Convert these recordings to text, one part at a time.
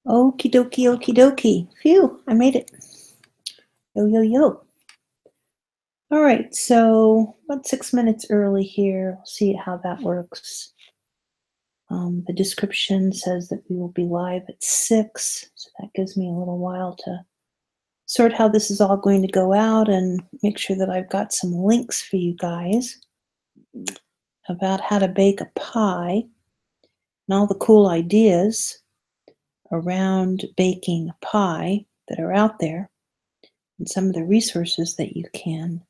Okie dokie, okie dokie. Phew, I made it. Yo, yo, yo. All right, so about 6 minutes early here. We'll see how that works. The description says that we will be live at 6, so that gives me a little while to sort how this is all going to go out and make sure that I've got some links for you guys about how to bake a pie and all the cool ideas around baking a pie that are out there and some of the resources that you can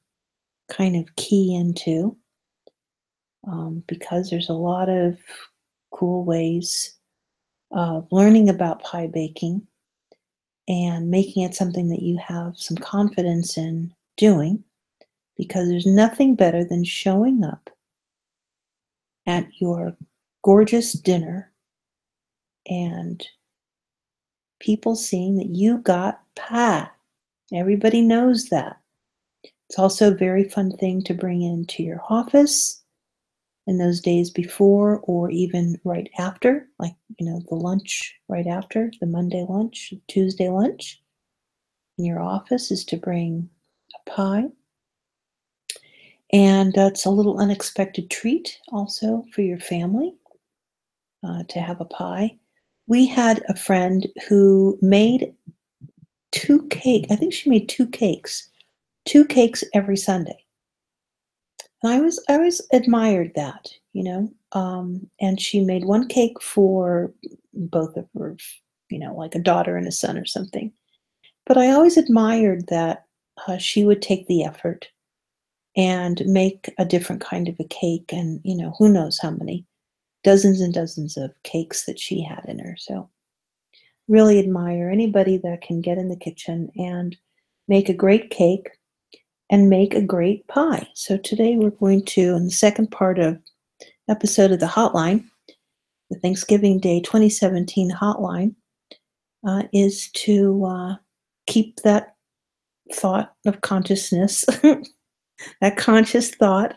kind of key into because there's a lot of cool ways of learning about pie baking and making it something that you have some confidence in doing because there's nothing better than showing up at your gorgeous dinner and people seeing that you got pie. Everybody knows that. It's also a very fun thing to bring into your office in those days before or even right after, like, the lunch right after, the Monday lunch, Tuesday lunch in your office is to bring a pie. And it's a little unexpected treat also for your family to have a pie. We had a friend who made I think she made two cakes every Sunday. And I always admired that, and she made one cake for both of her, like a daughter and a son or something. But I always admired that she would take the effort and make a different kind of a cake, and who knows how many dozens and dozens of cakes that she had in her. So really admire anybody that can get in the kitchen and make a great cake and make a great pie. So today we're going to, in the second part of episode of the Hotline, the Thanksgiving Day 2017 Hotline, is to keep that thought of consciousness, that conscious thought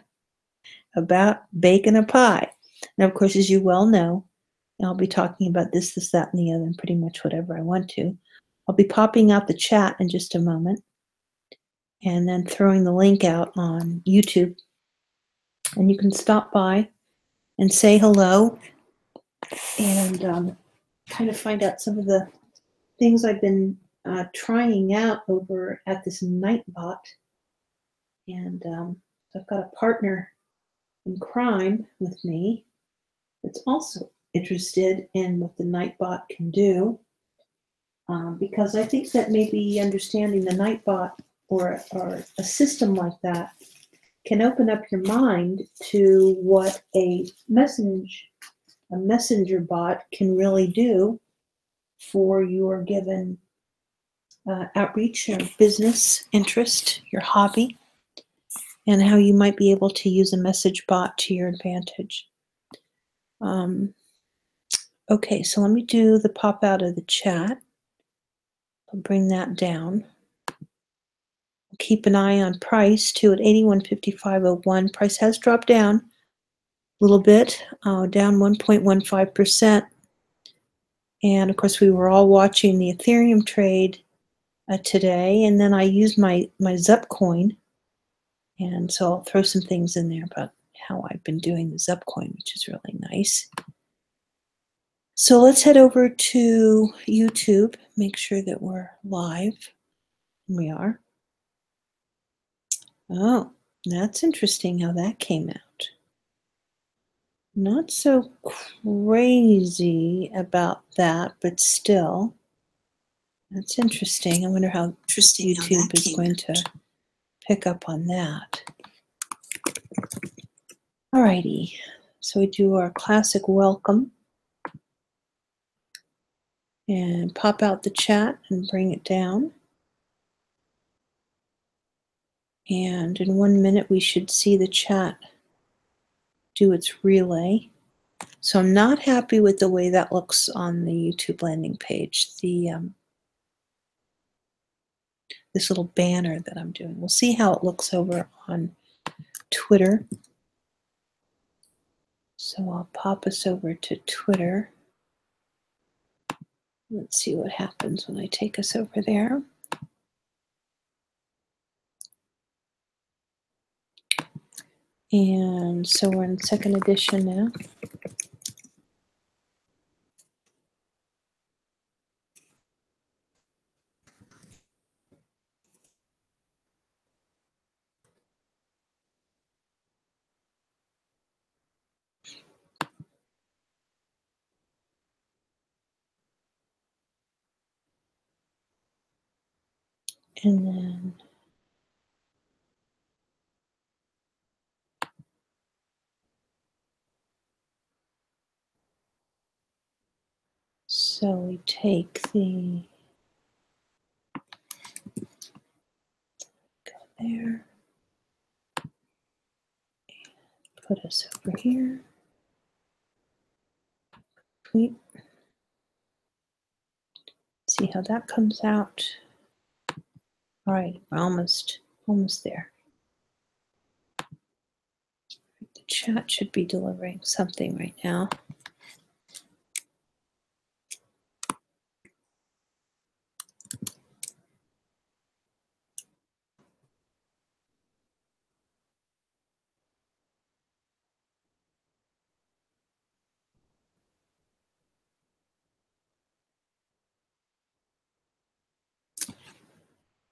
about baking a pie. Now, of course, as you well know, I'll be talking about this, that, and the other, and pretty much whatever I want to. I'll be popping out the chat in just a moment and then throwing the link out on YouTube. And you can stop by and say hello and kind of find out some of the things I've been trying out over at this Nightbot. And I've got a partner in crime with me that's also interested in what the Nightbot can do. Because I think that maybe understanding the Nightbot or a system like that can open up your mind to what a messenger bot can really do for your given outreach or business interest, your hobby, and how you might be able to use a message bot to your advantage. Okay, so let me do the pop out of the chat. I'll bring that down. Keep an eye on price too at 81.5501. Price has dropped down a little bit, down 1.15%. And of course, we were all watching the Ethereum trade today, and then I used my Zup coin, and so I'll throw some things in there about how I've been doing the Zup coin, which is really nice. So let's head over to YouTube, make sure that we're live. We are. Oh, that's interesting how that came out. Not so crazy about that, but still, that's interesting. I wonder how YouTube is going to pick up on that. Alrighty, so we do our classic welcome and pop out the chat and bring it down. And in 1 minute, we should see the chat do its relay. So I'm not happy with the way that looks on the YouTube landing page. This little banner that I'm doing. We'll see how it looks over on Twitter. So I'll pop us over to Twitter Let's see what happens when I take us over there. And so we're in second edition now. And then so we take the, go there, put us over here. Tweet. See how that comes out. All right, we're almost there. The chat should be delivering something right now.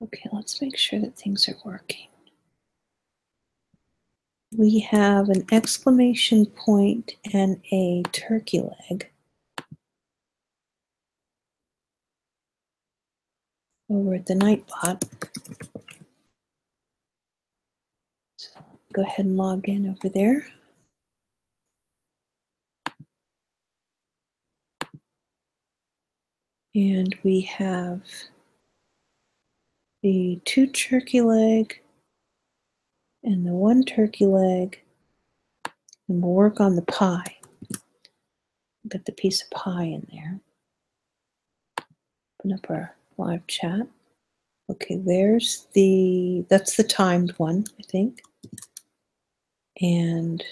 Okay, let's make sure that things are working. We have an exclamation point and a turkey leg over at the Nightbot. So go ahead and log in over there. And we have the 2 turkey leg and the 1 turkey leg. And we'll work on the pie. Get the piece of pie in there. Open up our live chat. Okay, there's that's the timed one, I think. And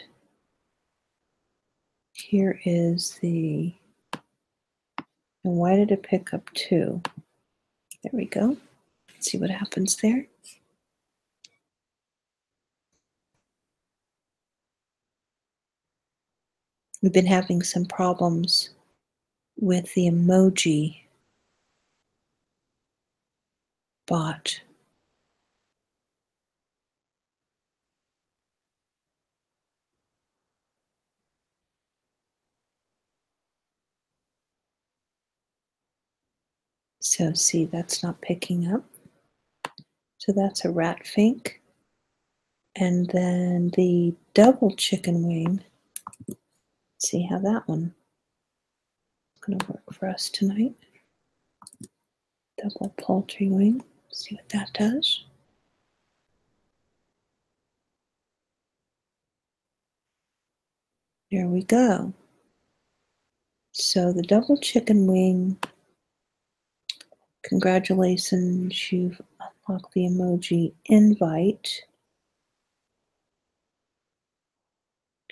here is the, and why did it pick up 2? There we go. Let's see what happens there. We've been having some problems with the emoji bot. So see, that's not picking up. So that's a rat fink. And then the double chicken wing. See how that one is going to work for us tonight. Double poultry wing. See what that does. There we go. So the double chicken wing, congratulations, you've unlocked the emoji invite.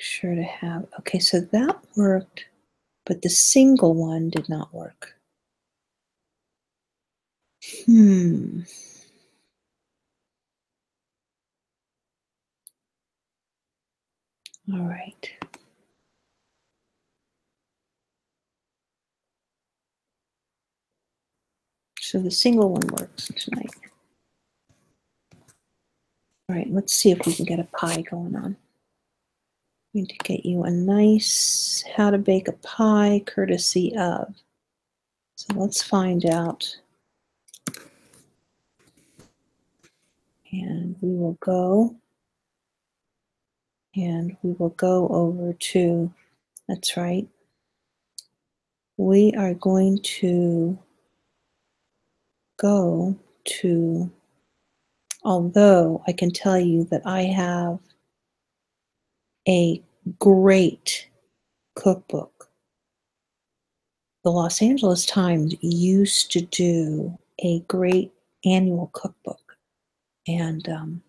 Sure to have, okay, so that worked, but the single one did not work. All right. So the single one works tonight. All right, let's see if we can get a pie going on. We need to get you a nice how to bake a pie courtesy of. So let's find out. And we will go over to, that's right. We are going to go to, although I can tell you that I have a great cookbook. The Los Angeles Times used to do a great annual cookbook, and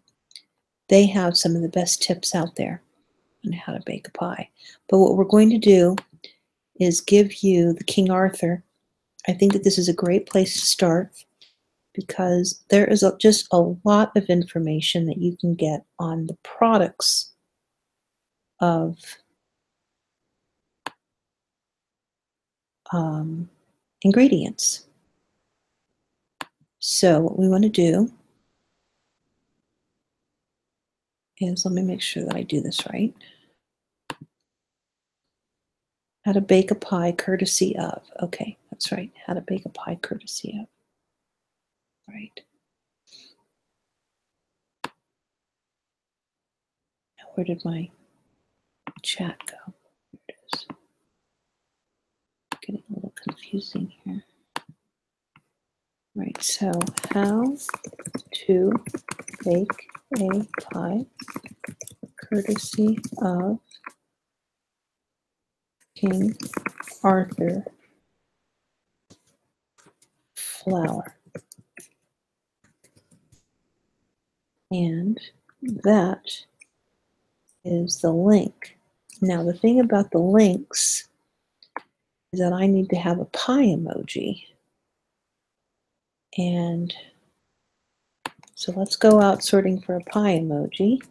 they have some of the best tips out there on how to bake a pie. But what we're going to do is give you the King Arthur I think that this is a great place to start because there is just a lot of information that you can get on the products of ingredients. So what we want to do is, let me make sure that I do this right. How to bake a pie courtesy of. Okay, that's right. How to bake a pie courtesy of. Right. Now, where did my chat go? There it is. Getting a little confusing here. Right, so how to bake a pie courtesy of King Arthur flour. And that is the link. Now, the thing about the links is that I need to have a pie emoji. And so let's go out sorting for a pie emoji.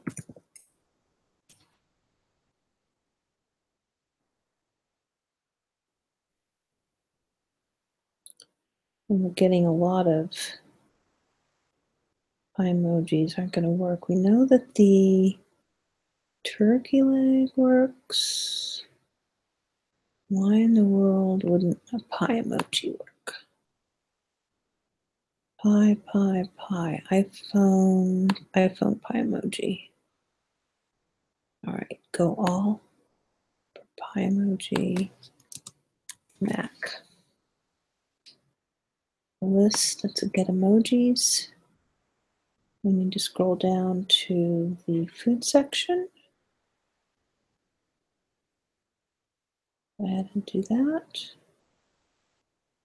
And we're getting a lot of pie emojis aren't going to work. We know that the turkey leg works. Why in the world wouldn't a pie emoji work? Pie, pie, pie. iPhone pie emoji. All right, go all for pie emoji. Mac. List, let's get emojis. We need to scroll down to the food section. Go ahead and do that.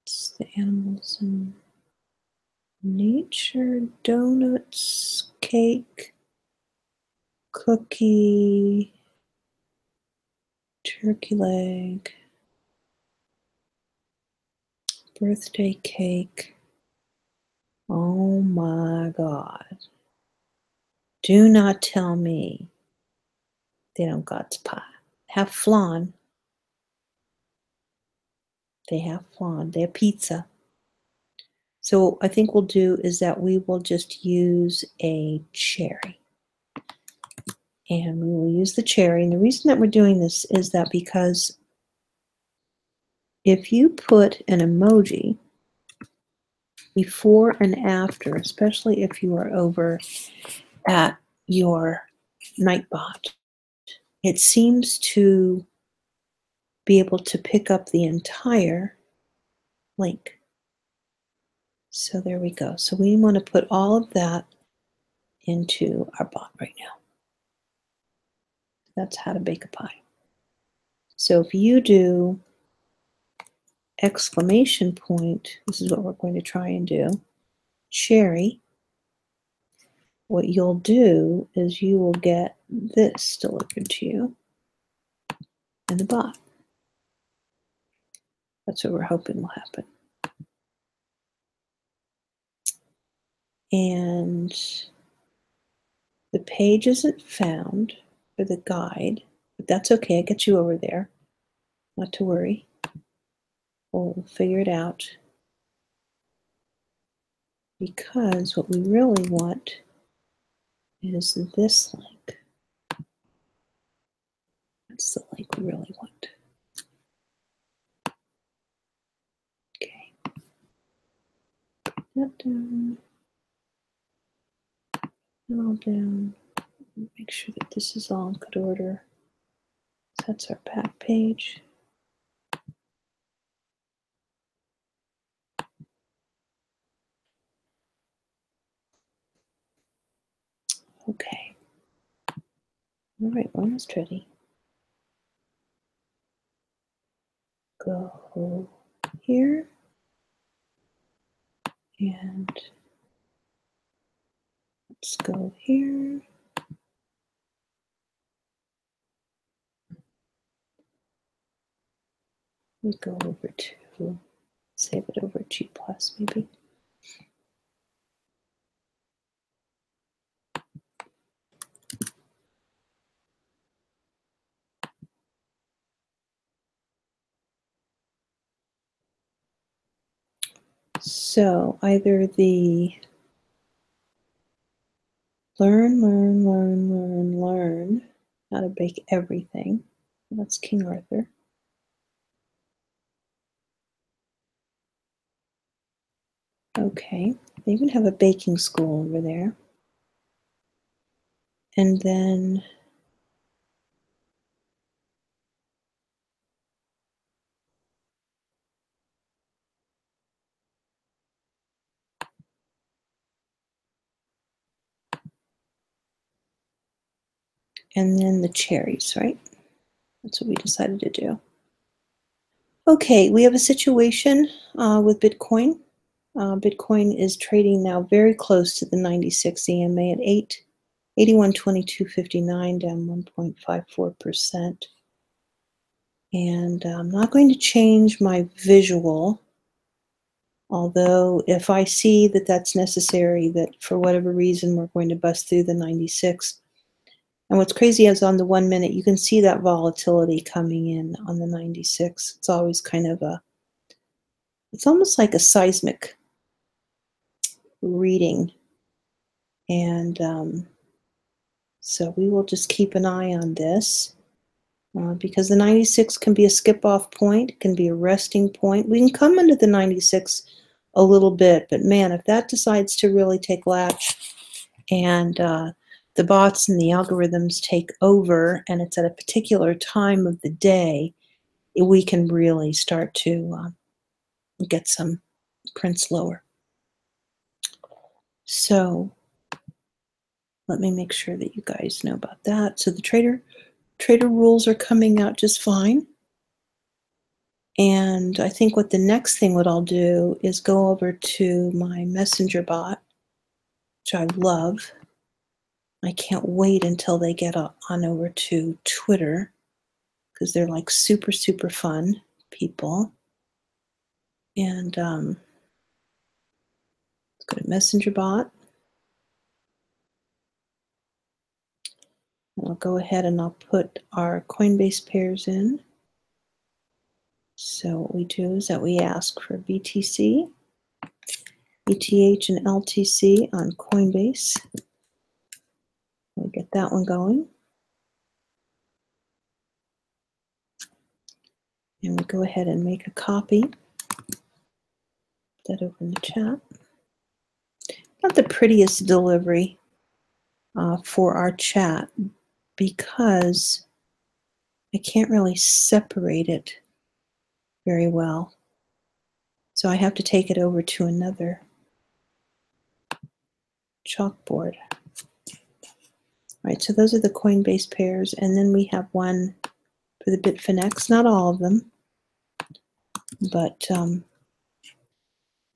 It's the animals and nature, donuts, cake, cookie, turkey leg, birthday cake. Oh my God. Do not tell me they don't got pie. Have flan. They have flan. They have pizza. So what I think we'll do is that we will just use a cherry. And we will use the cherry. And the reason that we're doing this is that because if you put an emoji before and after, especially if you are over at your Nightbot, it seems to be able to pick up the entire link. So there we go. So we want to put all of that into our bot right now. That's how to bake a pie. So if you do exclamation point, this is what we're going to try and do, cherry, what you'll do is you will get this delivered to you in the bot. That's what we're hoping will happen. And the page isn't found for the guide, but that's okay. I get you over there. Not to worry. We'll figure it out. Because what we really want is this link. That's the link we really want. Okay. That down. And all down. Make sure that this is all in good order. That's our back page. Okay. All right, we're almost ready. Go here. And let's go here. We go over to Save it over G plus maybe. So either the learn how to bake everything. That's King Arthur. Okay, they even have a baking school over there. And then the cherries, right? That's what we decided to do. Okay, we have a situation with Bitcoin. Bitcoin is trading now very close to the 96 EMA at 81.2259, down 1.54%. And I'm not going to change my visual, although if I see that that's necessary, that for whatever reason we're going to bust through the 96. And what's crazy is on the 1 minute, you can see that volatility coming in on the 96. It's always kind of it's almost like a seismic reading. And so we will just keep an eye on this because the 96 can be a skip off point, it can be a resting point. We can come into the 96 a little bit, but man, if that decides to really take latch and the bots and the algorithms take over and it's at a particular time of the day, we can really start to get some prints lower. So let me make sure that you guys know about that. So the trader rules are coming out just fine. And I think what the next thing what I'll do is go over to my messenger bot, which I love. I can't wait until they get on over to Twitter because they're like super, super fun people. And let's go to messenger bot. And I'll go ahead and I'll put our Coinbase pairs in. So what we do is that we ask for BTC, ETH, and LTC on Coinbase. We'll get that one going. And we go ahead and make a copy. Put that over in the chat. Not the prettiest delivery for our chat because I can't really separate it very well. So I have to take it over to another chalkboard. All right, so those are the Coinbase pairs, and then we have one for the Bitfinex. Not all of them, but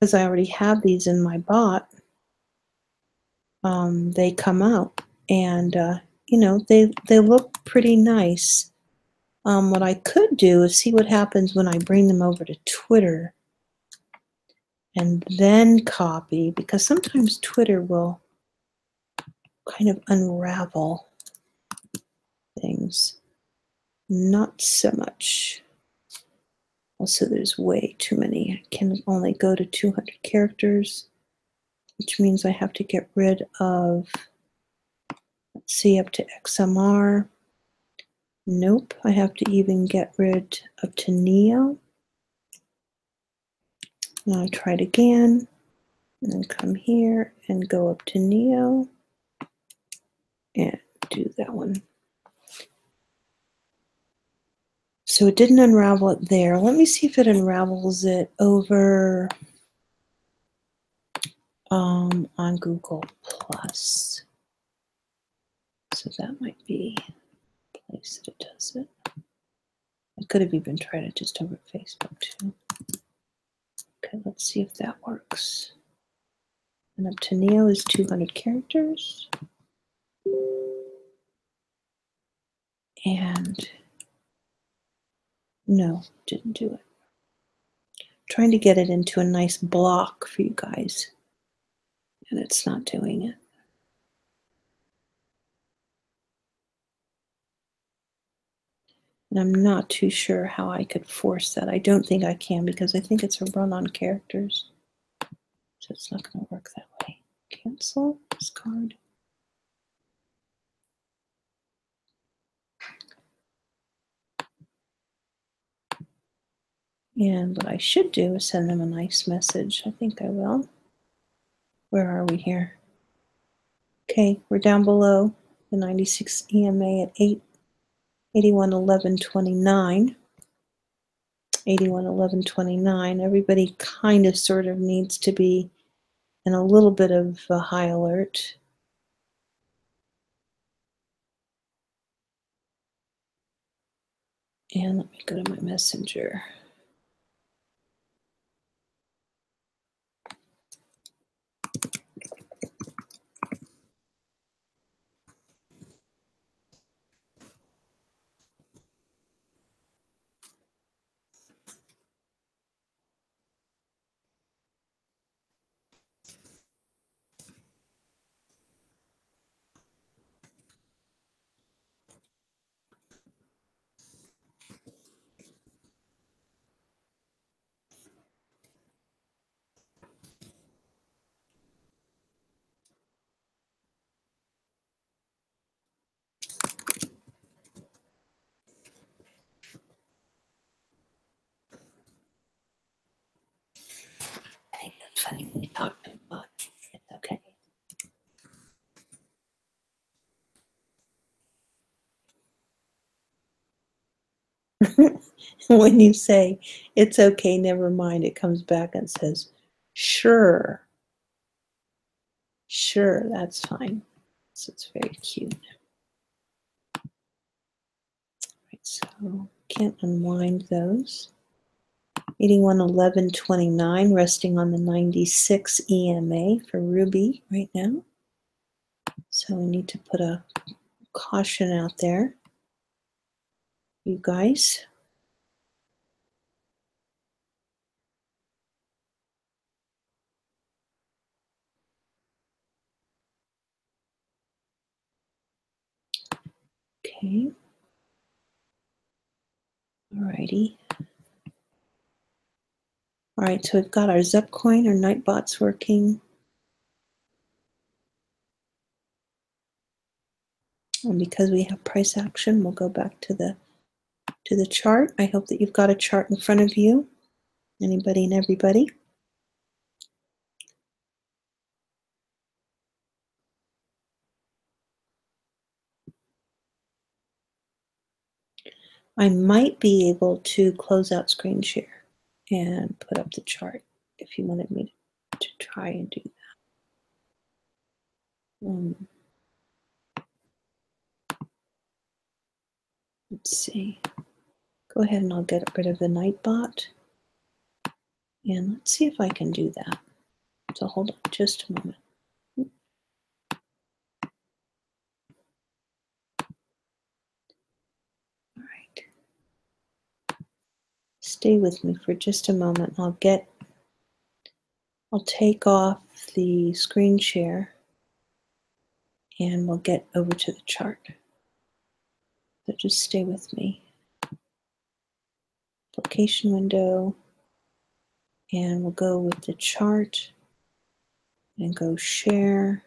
because I already have these in my bot, they come out, and you know, they look pretty nice. What I could do is see what happens when I bring them over to Twitter and then copy, because sometimes Twitter will kind of unravel things. Not so much. Also, there's way too many. I can only go to 200 characters, which means I have to get rid of, let's see, up to XMR. Nope, I have to even get rid up to Neo. Now I try it again, and then come here and go up to Neo and do that one. So it didn't unravel it there. Let me see if it unravels it over on Google Plus. So that might be the place that it does it. I could have even tried it just over Facebook too. Okay, let's see if that works. And up to Neo is 200 characters. And no, didn't do it. trying to get it into a nice block for you guys, and it's not doing it. And I'm not too sure how I could force that. I don't think I can because I think it's a run on characters. So it's not going to work that way. Cancel, discard. And what I should do is send them a nice message. I think I will. Where are we here? Okay, we're down below the 96 EMA at 811129. 811129. Everybody kind of sort of needs to be in a little bit of a high alert. And let me go to my messenger. I think that's funny when you talk to but it's okay. When you say it's okay, never mind, it comes back and says, sure, sure, that's fine. So it's very cute. Right, so can't unwind those. 811129 resting on the 96 EMA for Ruby right now. So we need to put a caution out there, you guys. Okay. Alrighty. All right, so we've got our Zepcoin, our Nightbots working. And because we have price action, we'll go back to the chart. I hope that you've got a chart in front of you, anybody and everybody. I might be able to close out screen share and put up the chart if you wanted me to try and do that. Let's see. Go ahead and I'll get rid of the Nightbot. And let's see if I can do that. So hold on just a moment. All right. Stay with me for just a moment. I'll take off the screen share and we'll get over to the chart. So just stay with me. Application window, and we'll go with the chart and go share,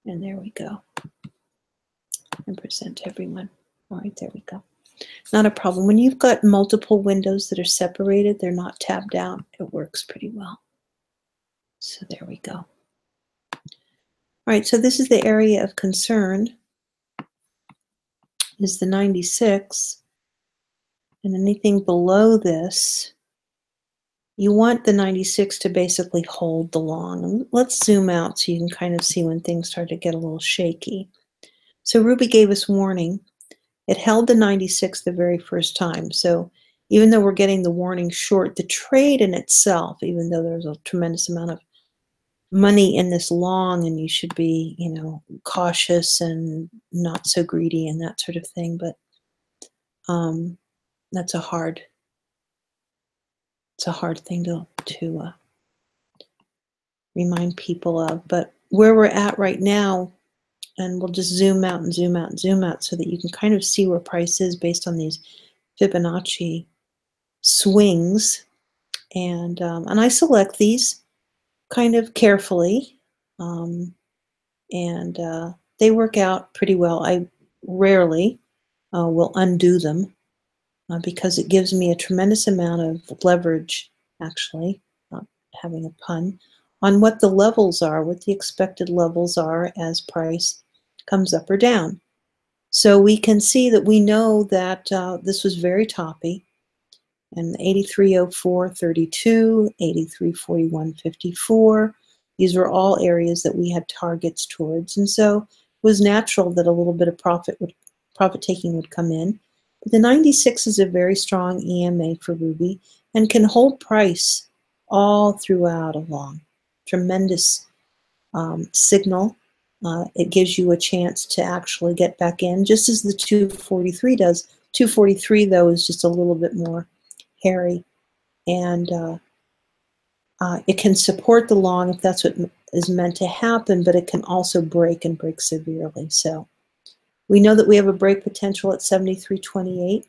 and there we go. And present everyone. All right, there we go. Not a problem. When you've got multiple windows that are separated, they're not tabbed out, it works pretty well. So there we go. All right, so this is the area of concern, is the 96. And anything below this, you want the 96 to basically hold the long. And let's zoom out so you can kind of see when things start to get a little shaky. So Ruby gave us warning. It held the 96 the very first time. So even though we're getting the warning short, the trade in itself, even though there's a tremendous amount of money in this long and you should be, cautious and not so greedy and that sort of thing, but that's a hard it's a hard thing to remind people of. But where we're at right now, and we'll just zoom out and zoom out and zoom out so that you can kind of see where price is based on these Fibonacci swings. And I select these kind of carefully, and they work out pretty well. I rarely will undo them because it gives me a tremendous amount of leverage, actually, not having a pun, on what the levels are, what the expected levels are as price comes up or down. So we can see that we know that this was very toppy, and 83.04.32, 83.41.54. These were all areas that we had targets towards, and so it was natural that a little bit of profit taking would come in. But the 96 is a very strong EMA for Ruby and can hold price all throughout along. Tremendous signal. It gives you a chance to actually get back in, just as the 243 does. 243, though, is just a little bit more hairy, and it can support the long if that's what is meant to happen, but it can also break and break severely. So we know that we have a break potential at 73.28,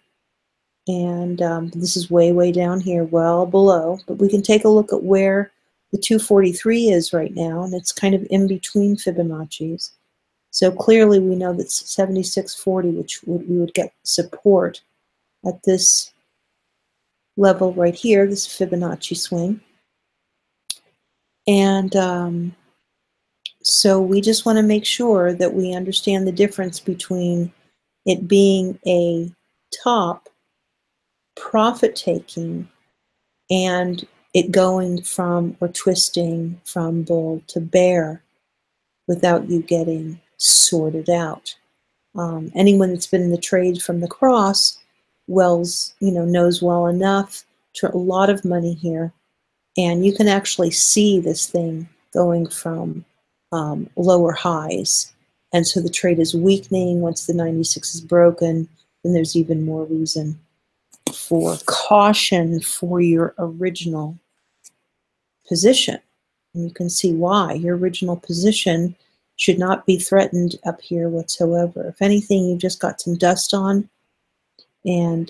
and this is way, way down here, well below, but we can take a look at where the 243 is right now, and it's kind of in between Fibonacci's. So clearly we know that 76.40, which we would get support at this level right here, this Fibonacci swing. And so we just want to make sure that we understand the difference between it being a top profit taking and it going from or twisting from bull to bear without you getting sorted out. Anyone that's been in the trade from the cross knows well enough. A lot of money here, and you can actually see this thing going from lower highs, and so the trade is weakening. Once the 96 is broken, then there's even more reason for caution for your original position. And you can see why. Your original position should not be threatened up here whatsoever. If anything, you've just got some dust on, and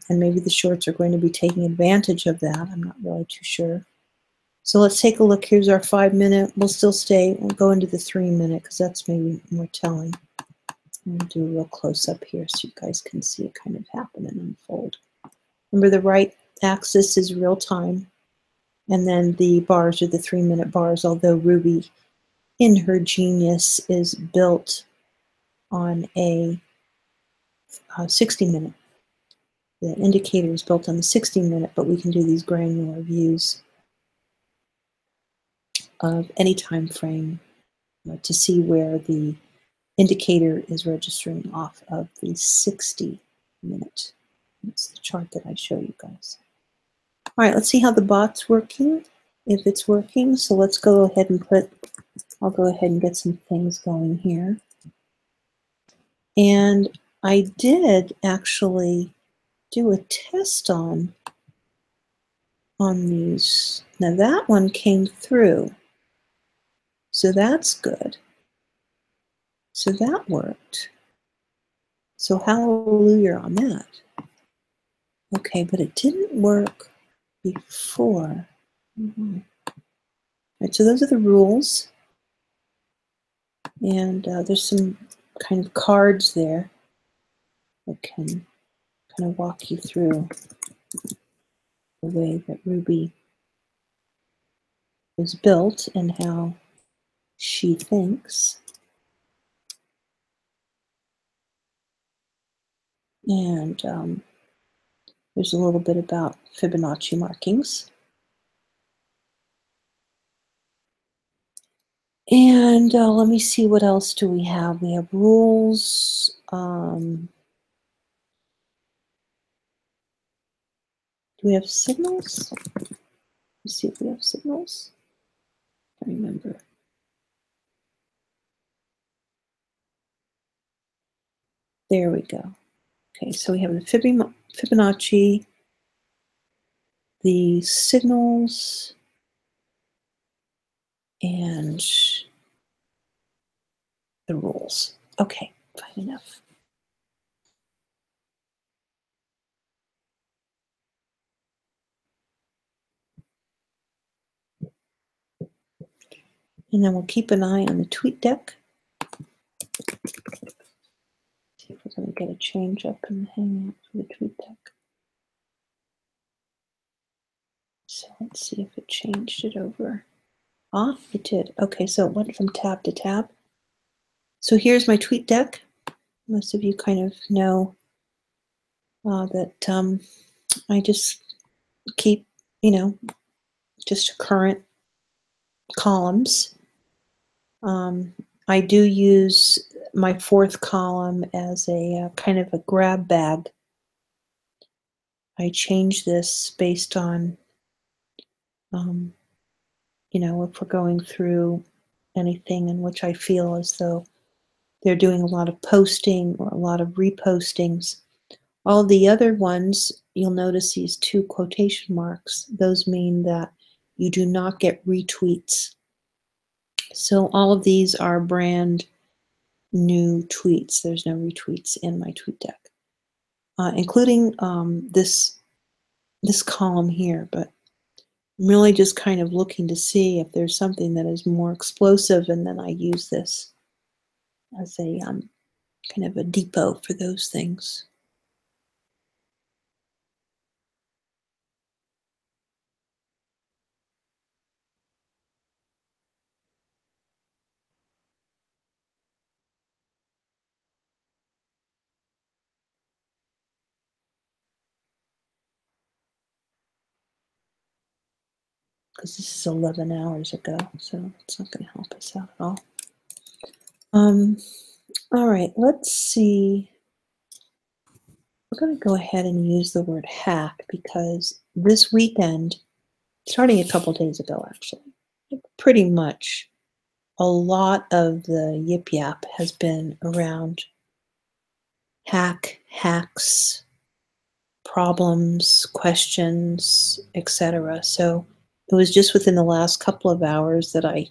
maybe the shorts are going to be taking advantage of that. I'm not really too sure. So let's take a look. Here's our 5 minute. We'll still stay. We'll go into the 3 minute because that's maybe more telling. I'm going to do a real close up here so you guys can see it kind of happen and unfold. Remember, the right axis is real time, and then the bars are the 3 minute bars, although Ruby, in her genius, is built on a 60 minute. The indicator is built on the 60 minute, but we can do these granular views of any time frame to see where the indicator is registering off of the 60 minute. That's the chart that I show you guys. All right, let's see how the bot's working, if it's working. So let's go ahead and I'll go ahead and get some things going here. And I did actually do a test on these. Now that one came through, so that's good. So that worked. So hallelujah on that. Okay, but it didn't work before. All right, so those are the rules. And there's some kind of cards there that can kind of walk you through the way that Ruby was built and how she thinks. And there's a little bit about Fibonacci markings. And let me see, what else do we have? We have rules. Do we have signals? Let's see if we have signals. I remember. There we go. Okay, so we have the Fibonacci the signals and the rules. Okay, fine enough. And then we'll keep an eye on the tweet deck. See if we're going to get a change up in the Hangout for the tweet deck. So let's see if it changed it over. Ah, it did. Okay, so it went from tab to tab. So here's my tweet deck. Most of you kind of know that I just keep, just current columns. I do use my fourth column as a kind of a grab bag. I change this based on, if we're going through anything in which I feel as though they're doing a lot of posting or a lot of repostings. All the other ones, you'll notice these two quotation marks. Those mean that you do not get retweets. So all of these are brand new tweets. There's no retweets in my tweet deck, including this column here. But I'm really just kind of looking to see if there's something that is more explosive, and then I use this as a kind of a depot for those things. Because this is 11 hours ago, so it's not going to help us out at all. All right, let's see. We're going to go ahead and use the word hack because this weekend, starting a couple days ago actually, pretty much a lot of the yip yap has been around hacks, problems, questions, etc. So it was just within the last couple of hours that I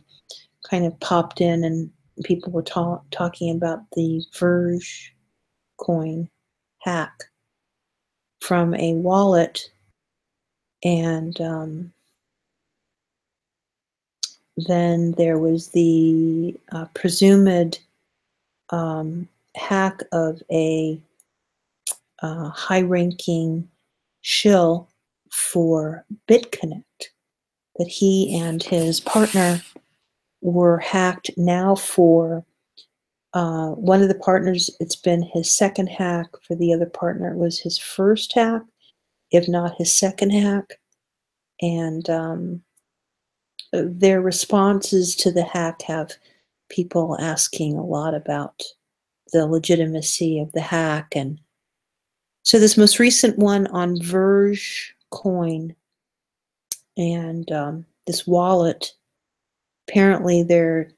kind of popped in and people were talking about the Verge coin hack from a wallet, and then there was the presumed hack of a high-ranking shill for BitConnect, that he and his partner were hacked now for one of the partners. It's been his second hack. For the other partner, it was his first hack, if not his second hack. And their responses to the hack have people asking a lot about the legitimacy of the hack. And so this most recent one on Verge coin and this wallet, apparently they're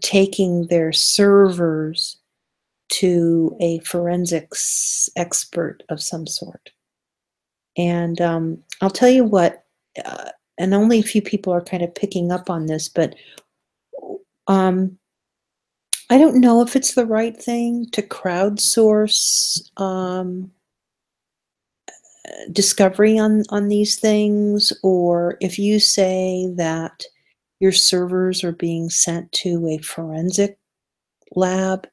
taking their servers to a forensics expert of some sort. And I'll tell you what, and only a few people are kind of picking up on this, but I don't know if it's the right thing to crowdsource discovery on these things, or if you say that your servers are being sent to a forensic lab,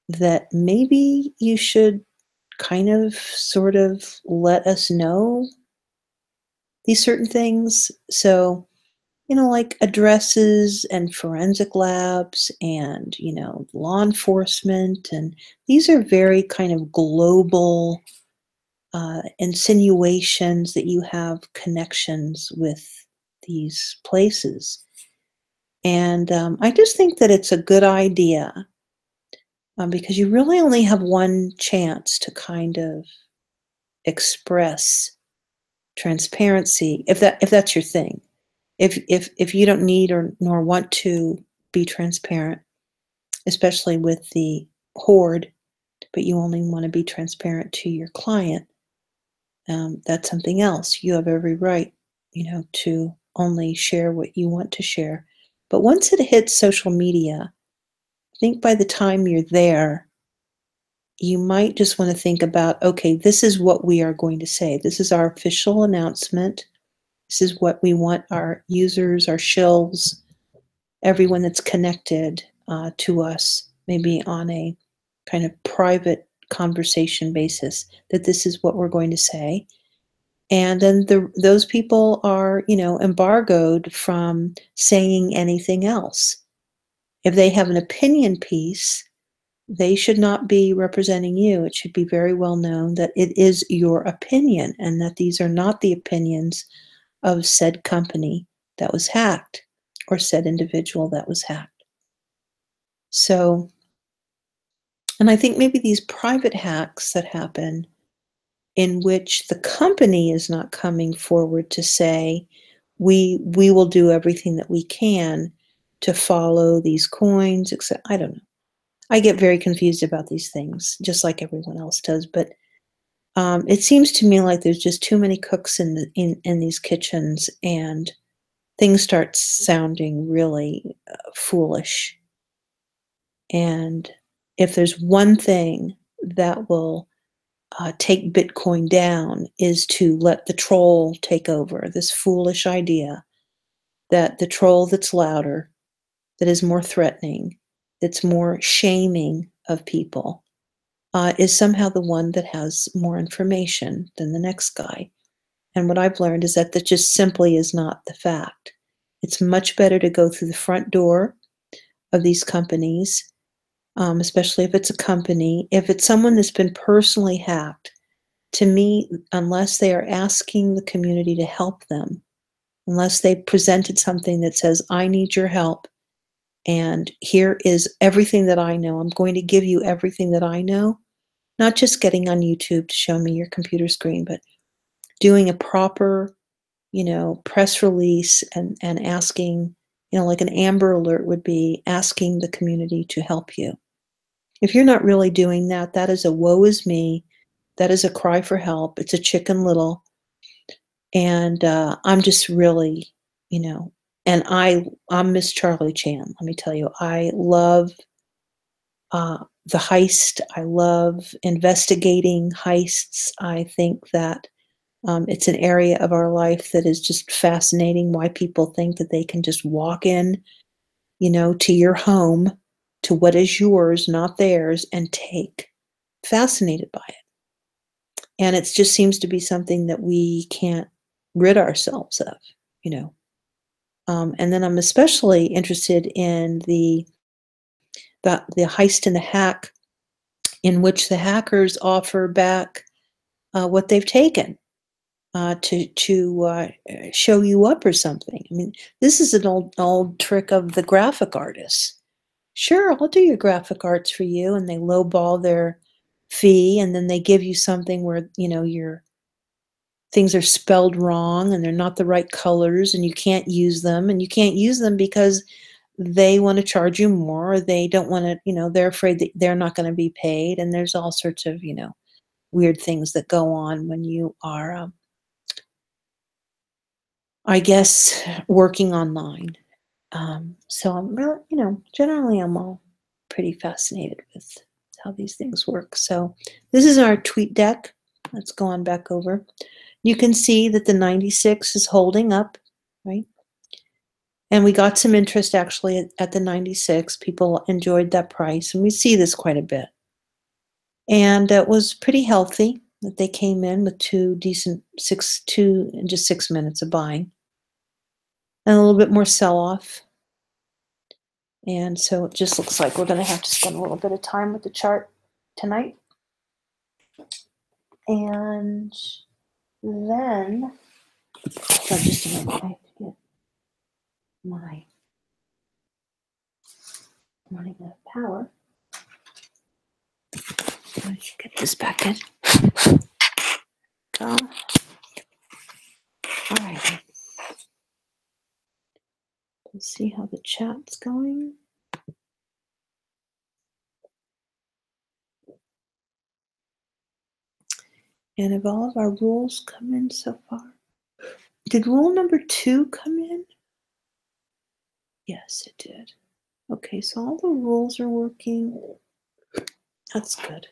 that maybe you should kind of sort of let us know these certain things. So, like addresses and forensic labs and, law enforcement. And these are very kind of global insinuations that you have connections with these places. And I just think that it's a good idea because you really only have one chance to kind of express transparency if that's your thing. If you don't need or nor want to be transparent, especially with the hoard, but you only want to be transparent to your client, That's something else. You have every right, to only share what you want to share. But once it hits social media, I think by the time you're there, you might just want to think about, okay, this is what we are going to say. This is our official announcement. This is what we want our users, our shills, everyone that's connected to us, maybe on a kind of private conversation basis, that this is what we're going to say. And then those people are, embargoed from saying anything else. If they have an opinion piece, they should not be representing you. It should be very well known that it is your opinion and that these are not the opinions of said company that was hacked or said individual that was hacked. So, and I think maybe these private hacks that happen in which the company is not coming forward to say, we will do everything that we can to follow these coins, except I don't know. I get very confused about these things, just like everyone else does. But it seems to me like there's just too many cooks in these kitchens, and things start sounding really foolish. And if there's one thing that will take Bitcoin down, is to let the troll take over. This foolish idea that the troll that's louder, that is more threatening, that's more shaming of people, is somehow the one that has more information than the next guy. And what I've learned is that that just simply is not the fact. It's much better to go through the front door of these companies, especially if it's a company. If it's someone that's been personally hacked, to me, unless they are asking the community to help them, unless they presented something that says, I need your help, and here is everything that I know, I'm going to give you everything that I know, not just getting on YouTube to show me your computer screen, but doing a proper, press release and asking, like an Amber Alert would be, asking the community to help you. If you're not really doing that, that is a woe is me. That is a cry for help. It's a Chicken Little. And I'm just really, and I'm Miss Charlie Chan. Let me tell you, I love the heist. I love investigating heists. I think that it's an area of our life that is just fascinating. Why people think that they can just walk in, to your home, to what is yours, not theirs, and take. Fascinated by it. And it just seems to be something that we can't rid ourselves of, you know. And then I'm especially interested in the heist and the hack, in which the hackers offer back what they've taken to show you up or something. I mean, this is an old trick of the graphic artists. Sure, I'll do your graphic arts for you, and they lowball their fee, and then they give you something where your things are spelled wrong and they're not the right colors, and you can't use them, and you can't use them because they want to charge you more, or they don't want to, they're afraid that they're not going to be paid, and there's all sorts of weird things that go on when you are I guess working online. So I'm really, generally I'm all pretty fascinated with how these things work. So this is our tweet deck. Let's go on back over. You can see that the 96 is holding up, right? And we got some interest actually at the 96. People enjoyed that price, and we see this quite a bit. And it was pretty healthy that they came in with two in just 6 minutes of buying, and a little bit more sell off. And so it just looks like we're going to have to spend a little bit of time with the chart tonight. And then, so just a minute, I have to get my running out of power. I should get this back in. Go. All right. Let's see how the chat's going. And have all of our rules come in so far? Did rule number 2 come in? Yes, it did. Okay, so all the rules are working. That's good.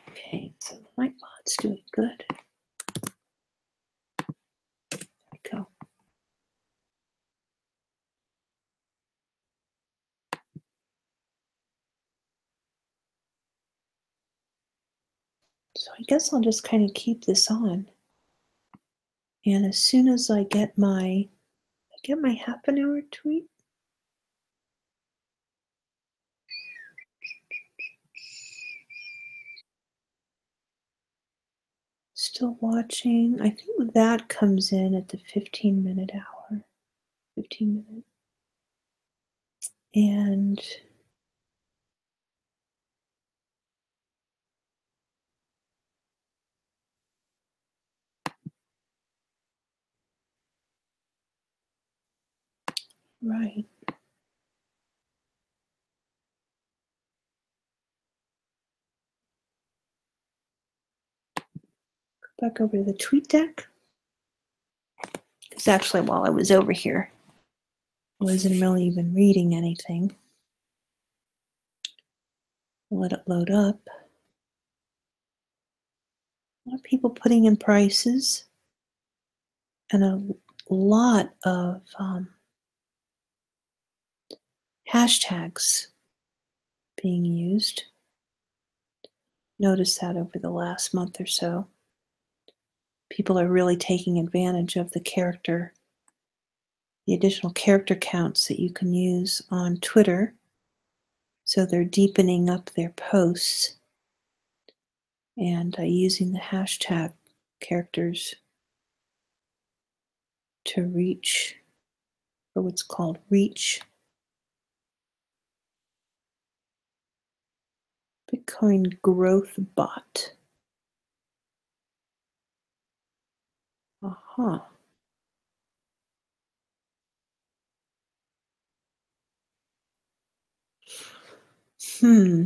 Okay, so the Nightbot's doing good. There we go. So I guess I'll just kind of keep this on. And as soon as I get my half an hour tweet. Still watching. I think that comes in at the 15-minute hour. 15 minute. And right. Go back over to the tweet deck. Because actually while I was over here, I wasn't really even reading anything. Let it load up. A lot of people putting in prices and a lot of hashtags being used. Notice that over the last month or so. People are really taking advantage of the additional character counts that you can use on Twitter. So they're deepening up their posts and using the hashtag characters to reach, or what's called reach. Bitcoin growth bot. Uh-huh. Hmm.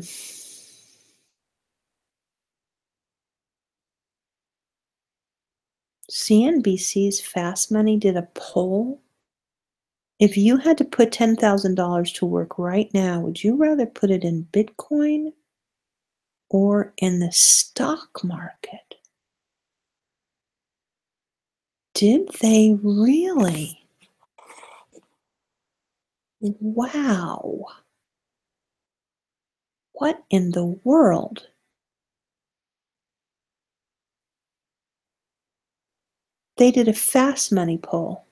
CNBC's Fast Money did a poll. If you had to put $10,000 to work right now, would you rather put it in Bitcoin or in the stock market? Did they really? Wow. What in the world? They did a Fast Money poll.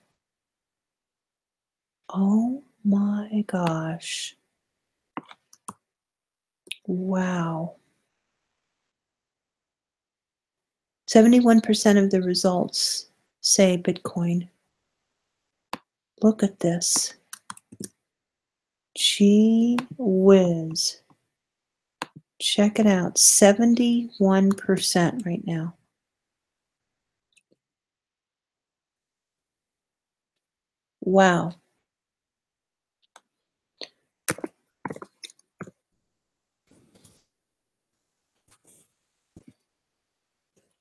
Oh my gosh. Wow. 71% of the results say Bitcoin. Look at this. Gee whiz. Check it out. 71% right now. Wow.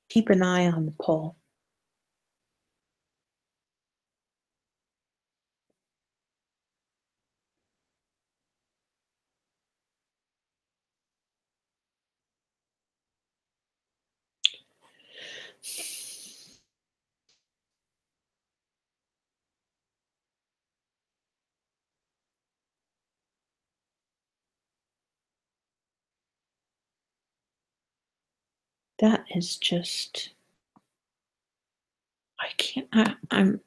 Keep an eye on the poll. That is just, I can't, I'm,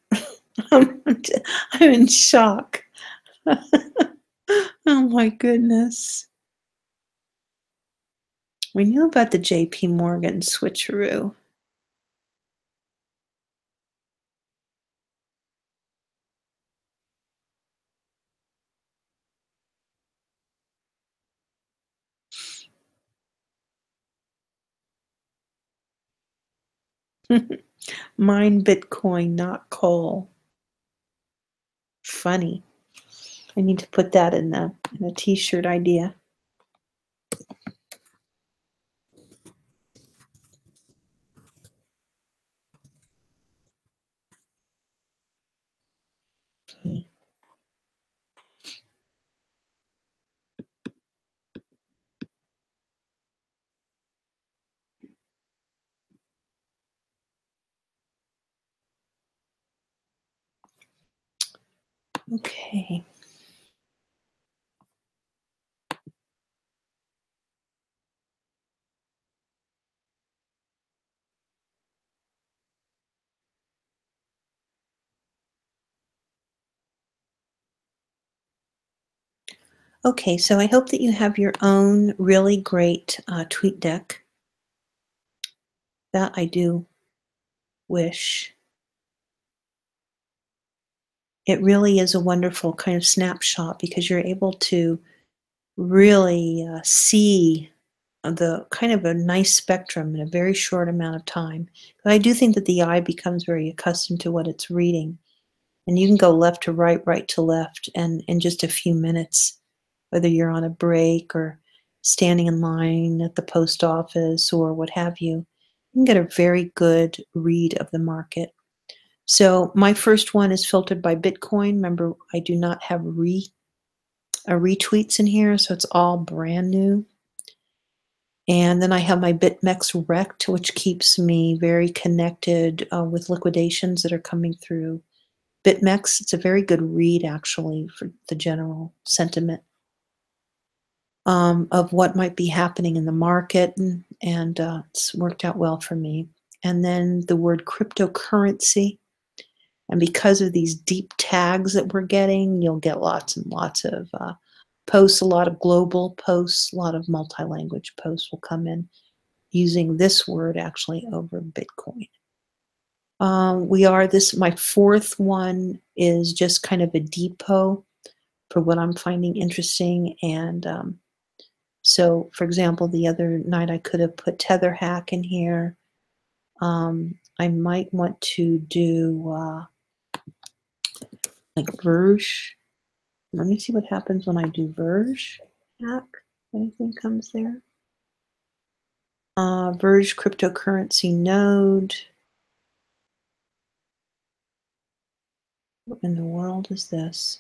I'm, I'm in shock. Oh my goodness. We knew about the JP Morgan switcheroo. Mine Bitcoin, not coal. Funny. I need to put that in a t-shirt idea. Okay. Okay, so I hope that you have your own really great tweet deck. That I do wish. It really is a wonderful kind of snapshot because you're able to really see the kind of a nice spectrum in a very short amount of time. But I do think that the eye becomes very accustomed to what it's reading. And you can go left to right, right to left, and in just a few minutes, whether you're on a break or standing in line at the post office or what have you, you can get a very good read of the market. So my first one is filtered by Bitcoin. Remember, I do not have retweets in here, so it's all brand new. And then I have my BitMEX Rect, which keeps me very connected with liquidations that are coming through BitMEX. It's a very good read, actually, for the general sentiment of what might be happening in the market, and it's worked out well for me. And then the word cryptocurrency. And because of these deep tags that we're getting, you'll get lots and lots of posts, a lot of global posts, a lot of multi-language posts will come in using this word actually over Bitcoin. My fourth one is just kind of a depot for what I'm finding interesting. And so, for example, the other night I could have put Tether Hack in here. I might want to do like Verge. Let me see what happens when I do Verge Hack. Anything comes there? Verge cryptocurrency node. What in the world is this?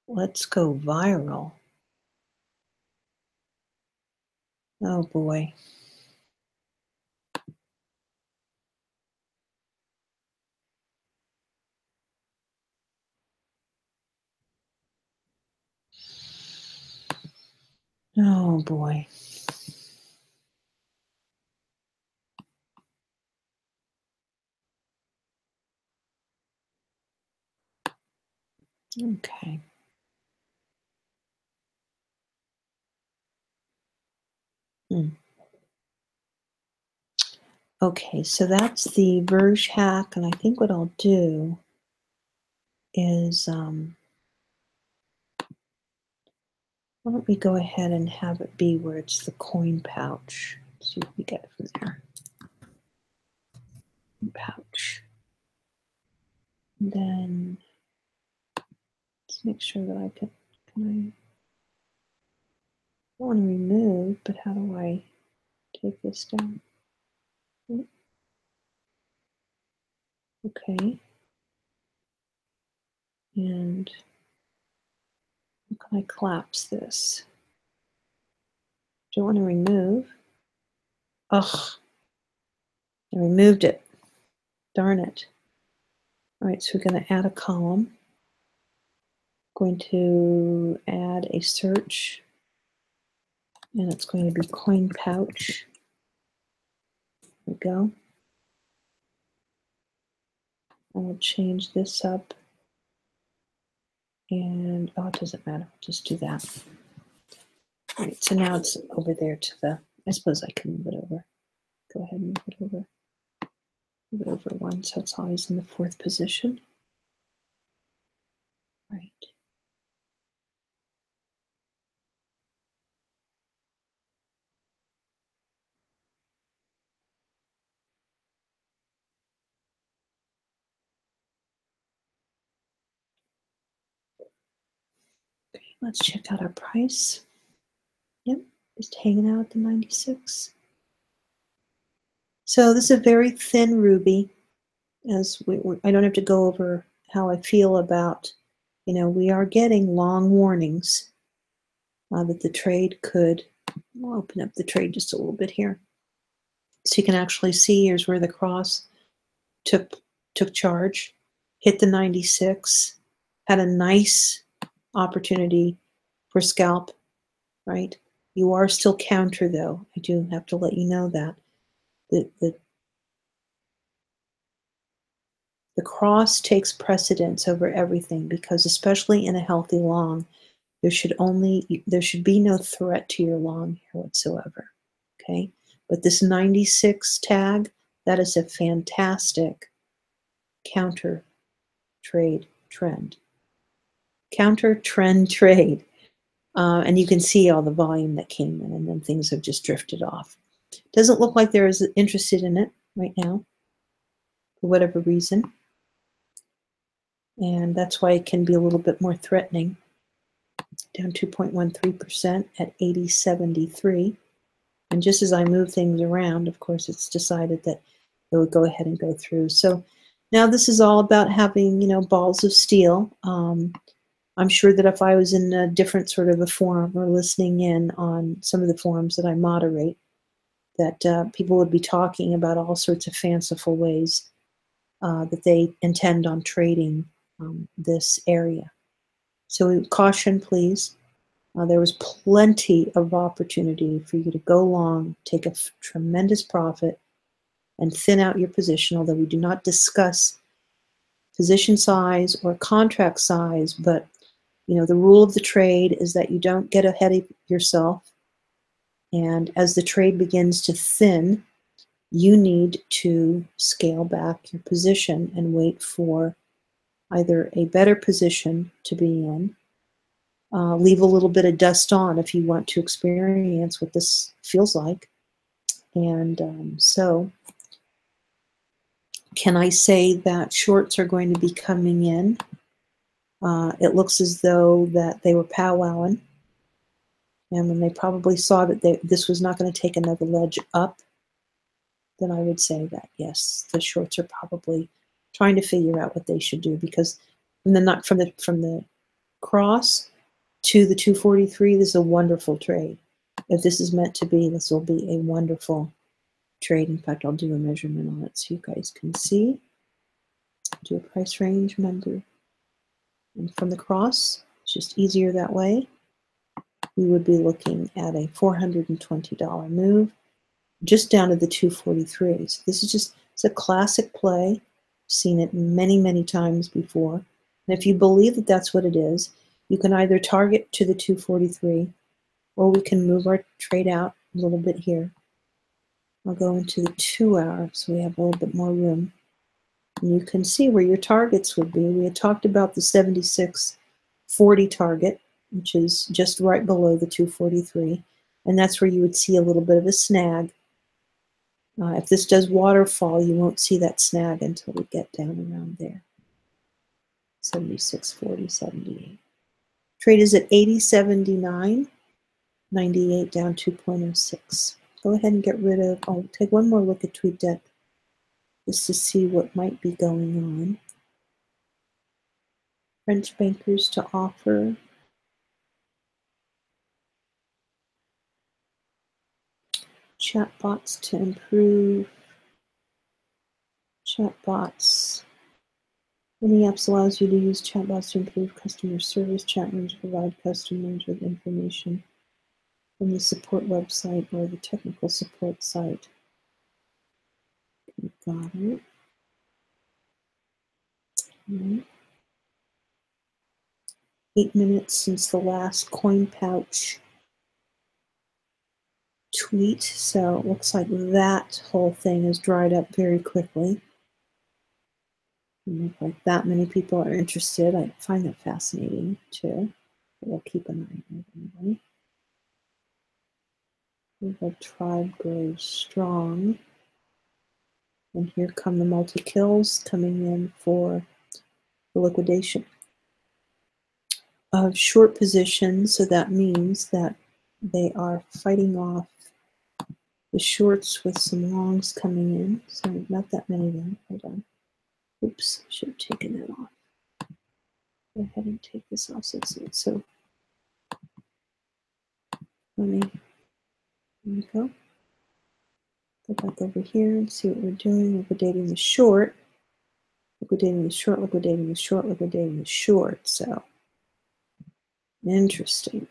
Let's go viral. Oh boy. Oh boy. Okay. Hmm. Okay, so that's the Verge hack, and I think what I'll do is why don't we go ahead and have it be where it's the coin pouch. Let's see what we get from there. Pouch. And then let's make sure that can I want to remove, but how do I take this down? Okay. And how can I collapse this? Do I want to remove? Ugh, I removed it. Darn it. All right, so we're going to add a column. Going to add a search, and it's going to be coin pouch. There we go. I'll change this up, and oh, it doesn't matter. Just do that. All right, so now it's over there to the. I suppose I can move it over. Go ahead and move it over. Move it over one, so it's always in the fourth position. Right. Let's check out our price. Yep, just hanging out at the 96. So this is a very thin ruby. I don't have to go over how I feel about, we are getting long warnings that the trade could. We'll open up the trade just a little bit here, so you can actually see. Here's where the cross took charge, hit the 96, had a nice opportunity for scalp, right? You are still counter though. I do have to let you know that the cross takes precedence over everything, because especially in a healthy long, there should be no threat to your long here whatsoever. Okay? But this 96 tag, that is a fantastic counter trade trend. Counter trend trade. And you can see all the volume that came in, and then things have just drifted off. Doesn't look like they're as interested in it right now, for whatever reason. And that's why it can be a little bit more threatening. Down 2.13% at 80.73. And just as I move things around, of course, it's decided that it would go ahead and go through. So now this is all about having, balls of steel. I'm sure that if I was in a different sort of a forum or listening in on some of the forums that I moderate, that people would be talking about all sorts of fanciful ways that they intend on trading this area. So caution, please. There was plenty of opportunity for you to go long, take a tremendous profit, and thin out your position, although we do not discuss position size or contract size. But, the rule of the trade is that you don't get ahead of yourself. And as the trade begins to thin, you need to scale back your position and wait for either a better position to be in. Leave a little bit of dust on if you want to experience what this feels like. And so, can I say that shorts are going to be coming in? It looks as though that they were powwowing, and when they probably saw that this was not going to take another ledge up, then I would say that yes, the shorts are probably trying to figure out what they should do, because from the cross to the 243, this is a wonderful trade. If this is meant to be, this will be a wonderful trade. In fact, I'll do a measurement on it so you guys can see. Do a price range, remember. And from the cross, it's just easier that way. We would be looking at a $420 move, just down to the 243. So this is it's a classic play. I've seen it many, many times before. And if you believe that that's what it is, you can either target to the 243, or we can move our trade out a little bit here. I'll go into the 2 hour so we have a little bit more room. And you can see where your targets would be. We had talked about the 76.40 target, which is just right below the 243. And that's where you would see a little bit of a snag. If this does waterfall, you won't see that snag until we get down around there. 76.40, 78. Trade is at 80.79, 98 down 2.06. Go ahead and get rid of, I'll take one more look at TweetDeck just to see what might be going on. French bankers to offer. Chatbots to improve. Chatbots. Many apps allows you to use chatbots to improve customer service. Chat rooms provide customers with information from the support website or the technical support site. Got it. Right. 8 minutes since the last coin pouch tweet, so it looks like that whole thing has dried up very quickly. Doesn't look like that many people are interested. I find that fascinating too. But we'll keep an eye on it anyway. The tribe grows strong. And here come the multi-kills coming in for the liquidation. short position, so that means that they are fighting off the shorts with some longs coming in. So not that many of them. Hold on. Oops, should have taken that off. Go ahead and take this off. So let me, there we go. Go back over here and see what we're doing. Liquidating the short, liquidating the short, liquidating the short, liquidating the short. So interesting.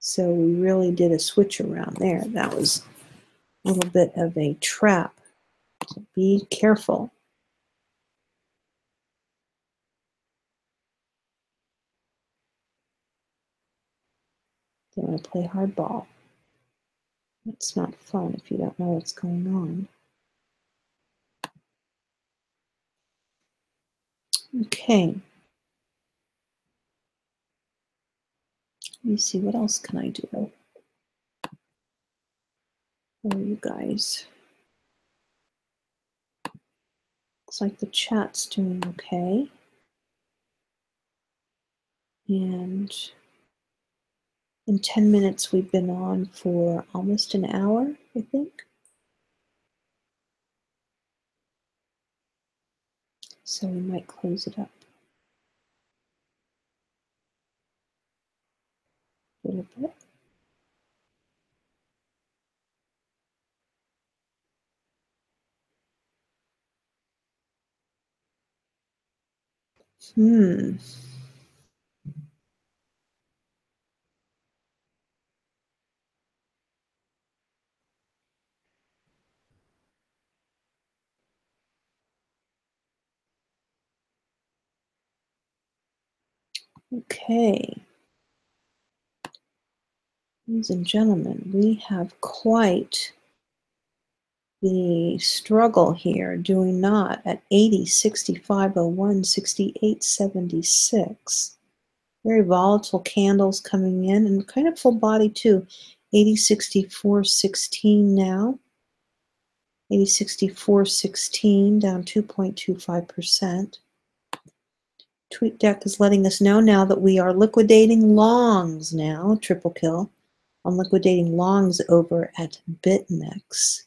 So we really did a switch around there. That was a little bit of a trap. So be careful. They want to play hardball. It's not fun if you don't know what's going on. Okay. Let me see, what else can I do for you guys? Looks like the chat's doing okay. And in 10 minutes, we've been on for almost an hour, I think. So we might close it up a little bit. Okay. Ladies and gentlemen, we have quite the struggle here, do we not? At 80, 65.01, 68.76. Very volatile candles coming in and kind of full body too. 80, 64.16 now. 80, 64.16 down 2.25%. TweetDeck is letting us know now that we are liquidating longs now, triple kill. I'm liquidating longs over at BitMEX.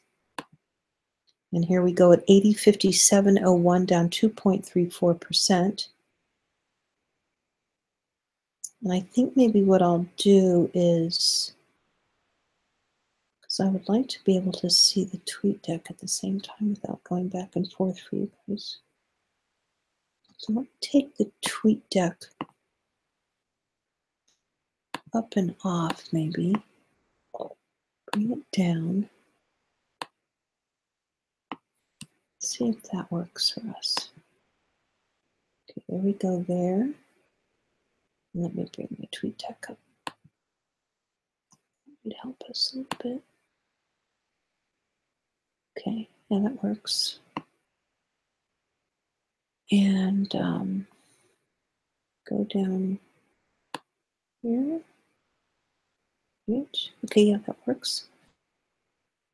And here we go at 80.57.01 down 2.34%. And I think maybe what I'll do is, because I would like to be able to see the TweetDeck at the same time without going back and forth for you guys. So I'll take the TweetDeck up and off maybe. Bring it down. See if that works for us. Okay, there we go there. Let me bring my TweetDeck up. That would help us a little bit. Okay, yeah, that works. And go down here. Okay, yeah, that works.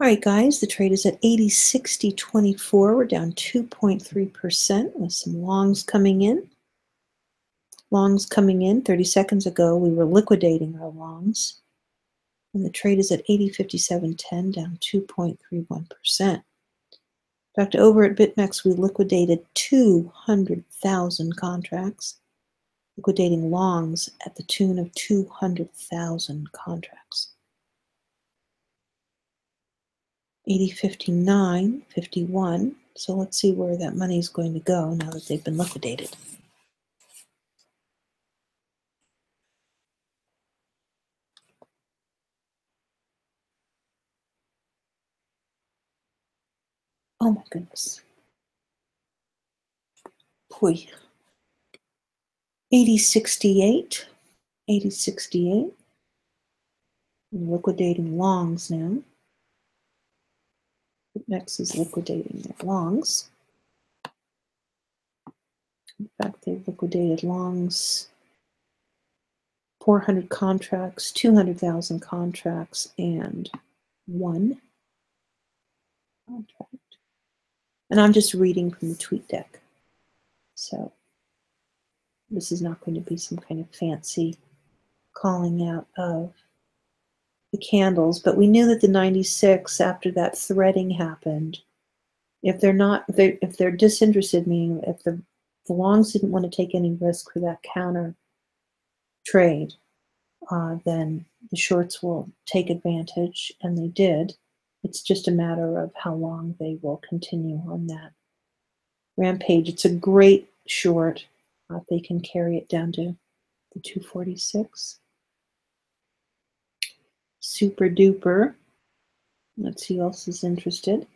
All right, guys, the trade is at 80.60.24. We're down 2.3% with some longs coming in. Longs coming in. 30 seconds ago, we were liquidating our longs. And the trade is at 80.57.10, down 2.31%. In fact, over at BitMEX, we liquidated 200,000 contracts, liquidating longs at the tune of 200,000 contracts. 80.59.51. So let's see where that money is going to go now that they've been liquidated. Oh my goodness. Boy. 80.68. 80.68. I'm liquidating longs now. Next is liquidating their longs. In fact, they've liquidated longs, 400 contracts, 200,000 contracts, and 1 contract. And I'm just reading from the TweetDeck. So This is not going to be some kind of fancy calling out of the candles, but we knew that the 96, after that threading happened, if they're not, if they're disinterested, meaning if the longs didn't want to take any risk for that counter trade, then the shorts will take advantage, and they did. It's just a matter of how long they will continue on that rampage. It's a great short. They can carry it down to the 246. Super duper. Let's see who else is interested.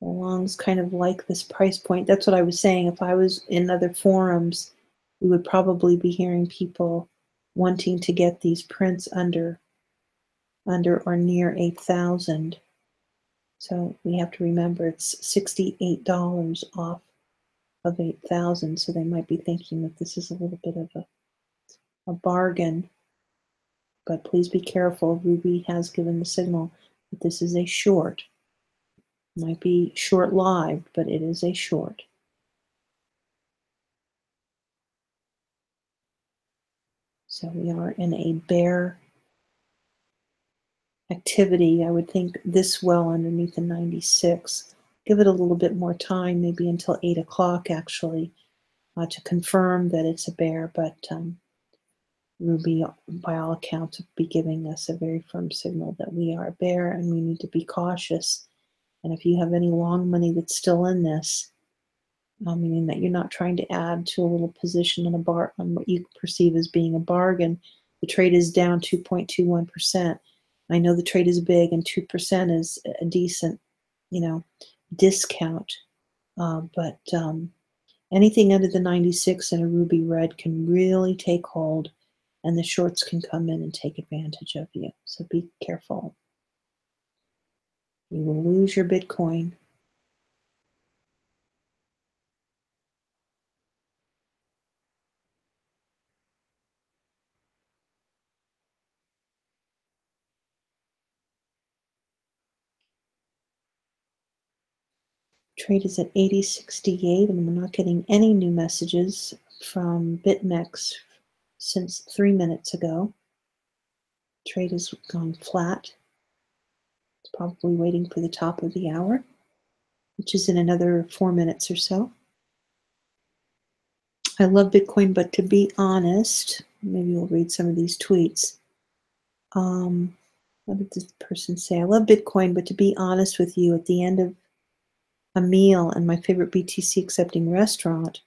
The longs kind of like this price point. That's what I was saying. If I was in other forums, we would probably be hearing people wanting to get these prints under or near 8,000. So we have to remember it's $68 off of 8,000. So they might be thinking that this is a little bit of a bargain. But please be careful. Ruby has given the signal that this is a short. Might be short-lived, but it is a short. So we are in a bear activity. I would think this well underneath the 96. Give it a little bit more time, maybe until 8 o'clock actually, to confirm that it's a bear. But Ruby, by all accounts, will be giving us a very firm signal that we are a bear and we need to be cautious. And if you have any long money that's still in this, meaning that you're not trying to add to a little position on on what you perceive as being a bargain, the trade is down 2.21%. I know the trade is big, and 2% is a decent, discount. But anything under the 96 and a ruby red can really take hold, and the shorts can come in and take advantage of you. So be careful. You will lose your Bitcoin. Trade is at 80.68, and we're not getting any new messages from BitMEX since 3 minutes ago. Trade has gone flat. It's probably waiting for the top of the hour, which is in another 4 minutes or so. I love Bitcoin, but to be honest, maybe we'll read some of these tweets. What did this person say? I love Bitcoin, but to be honest with you, at the end of a meal in my favorite BTC accepting restaurant,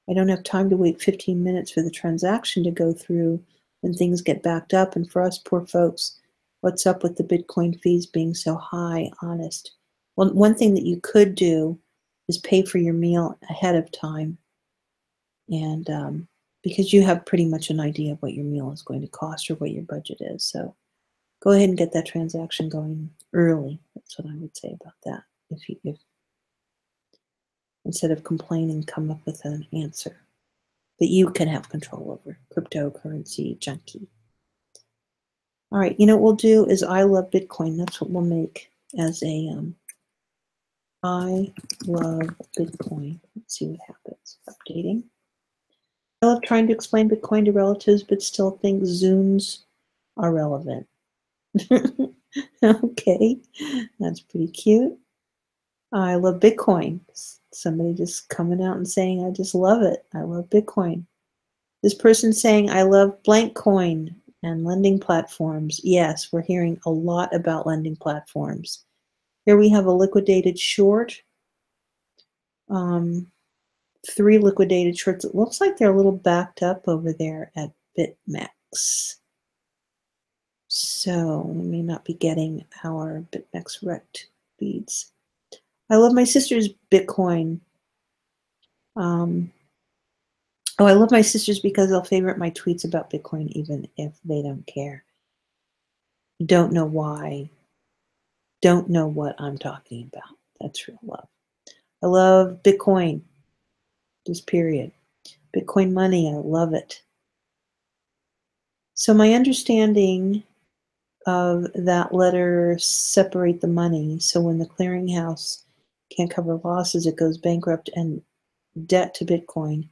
I don't have time to wait 15 minutes for the transaction to go through when things get backed up. And for us poor folks, what's up with the Bitcoin fees being so high? Honest. Well, one thing that you could do is pay for your meal ahead of time. And because you have pretty much an idea of what your meal is going to cost or what your budget is. So go ahead and get that transaction going early. That's what I would say about that. If instead of complaining, come up with an answer that you can have control over. Cryptocurrency junkie. All right, what we'll do is I love Bitcoin. That's what we'll make as a I love Bitcoin. Let's see what happens. Updating. I love trying to explain Bitcoin to relatives, but still think Zunes are relevant. Okay, that's pretty cute. I love Bitcoin. Somebody just coming out and saying, I just love it. I love Bitcoin. This person saying, I love blank coin and lending platforms. Yes, we're hearing a lot about lending platforms. Here we have a liquidated short. 3 liquidated shorts. It looks like they're a little backed up over there at BitMEX. So we may not be getting our BitMEX rect feeds. I love my sister's Bitcoin. I love my sisters because they'll favorite my tweets about Bitcoin even if they don't care. Don't know why. Don't know what I'm talking about. That's real love. I love Bitcoin. Just period. Bitcoin money, I love it. So my understanding of that letter, separate the money. So when the clearinghouse can't cover losses, it goes bankrupt and debt to Bitcoin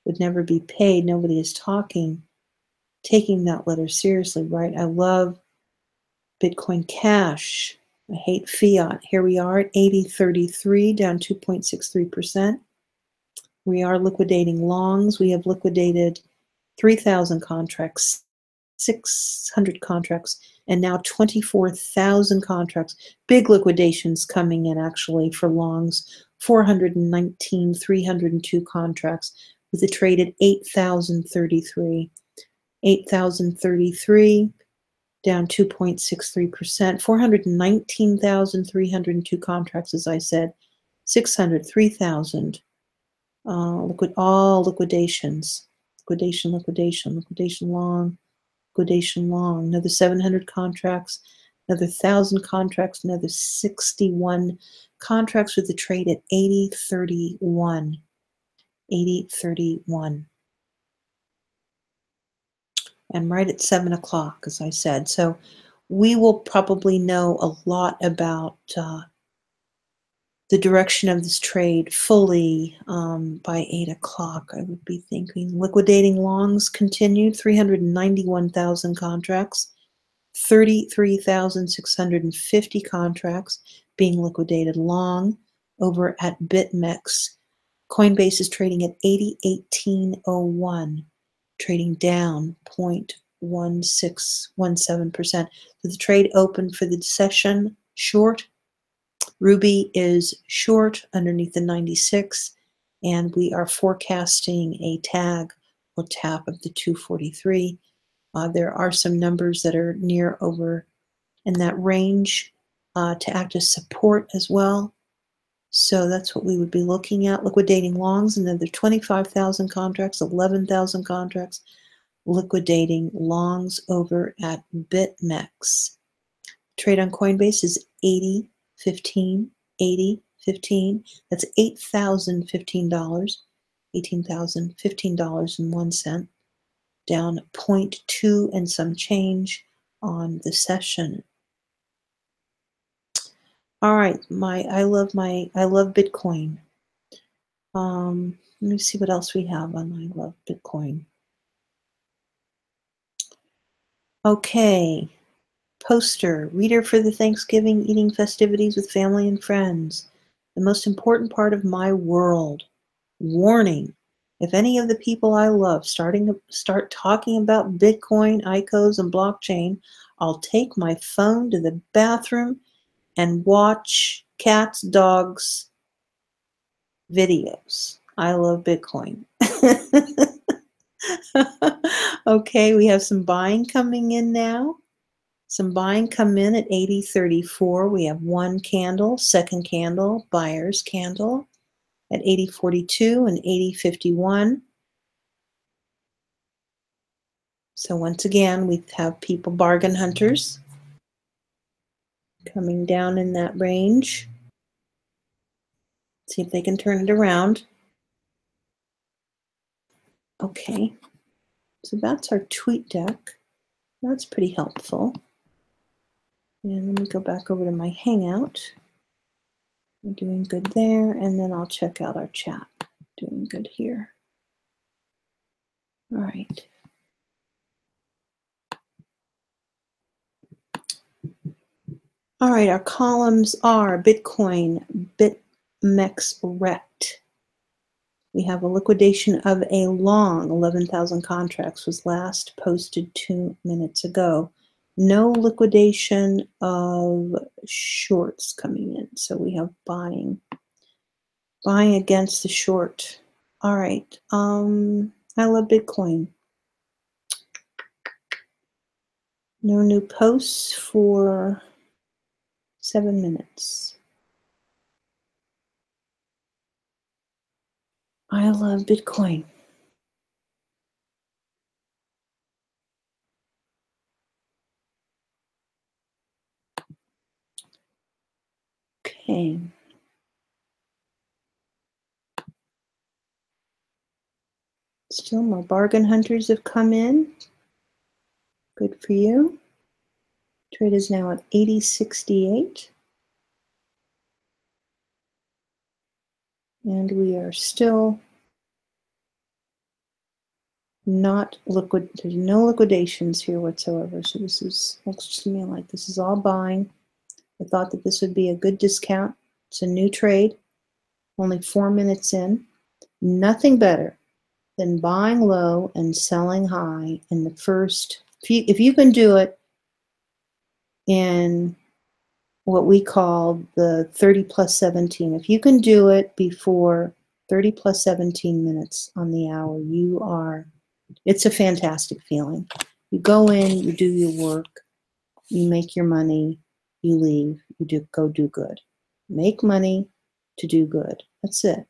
would never be paid. Nobody is taking that letter seriously, right? I love Bitcoin Cash. I hate fiat. Here we are at 80.33, down 2.63%. We are liquidating longs. We have liquidated 3,000 contracts, 600 contracts, and now 24,000 contracts. Big liquidations coming in actually for longs, 419, 302 contracts with a trade at 8,033. 8,033, down 2.63%. 419,302 contracts, as I said. 600, 3,000. All liquidations. Liquidation long. Another 700 contracts, another 1,000 contracts, another 61 contracts with the trade at 80.31. 80.31. And right at 7 o'clock, as I said. So we will probably know a lot about the direction of this trade fully by 8 o'clock, I would be thinking. Liquidating longs continued, 391,000 contracts, 33,650 contracts being liquidated long over at BitMEX. Coinbase is trading at 80.1801, trading down 0.1617%. So the trade opened for the session short. Ruby is short underneath the 96, and we are forecasting a tag or tap of the 243. There are some numbers that are near over in that range to act as support as well. So that's what we would be looking at. Liquidating longs, another 25,000 contracts, 11,000 contracts. Liquidating longs over at BitMEX. Trade on Coinbase is 80.15, 80.15. That's $8,015, $18,015.01, down 0.2 and some change on the session. All right, I love Bitcoin. Let me see what else we have on I love Bitcoin. Okay. Poster, reader for the Thanksgiving eating festivities with family and friends. The most important part of my world. Warning, if any of the people I love start talking about Bitcoin, ICOs, and blockchain, I'll take my phone to the bathroom and watch cats, dogs, videos. I love Bitcoin. Okay, we have some buying coming in now. Some buying come in at 80.34. We have one candle, second candle, buyer's candle at 80.42 and 80.51. So once again, we have people, bargain hunters, coming down in that range. See if they can turn it around. Okay, so that's our tweet deck. That's pretty helpful. And let me go back over to my Hangout. I'm doing good there, and then I'll check out our chat. Doing good here. All right. All right, our columns are Bitcoin, BitMEX Rect. We have a liquidation of a long, 11,000 contracts was last posted 2 minutes ago. No liquidation of shorts coming in, so we have buying against the short. All right, I love Bitcoin. No new posts for 7 minutes. I love Bitcoin. Okay. Still more bargain hunters have come in. Good for you. Trade is now at 80.68. And we are still not liquid. There's no liquidations here whatsoever. So this looks to me like this is all buying. I thought that this would be a good discount. It's a new trade, only 4 minutes in. Nothing better than buying low and selling high in the first. If you can do it in what we call the 30 plus 17, if you can do it before 30 plus 17 minutes on the hour, it's a fantastic feeling. You go in, you do your work, you make your money, you leave, go do good. Make money to do good. That's it.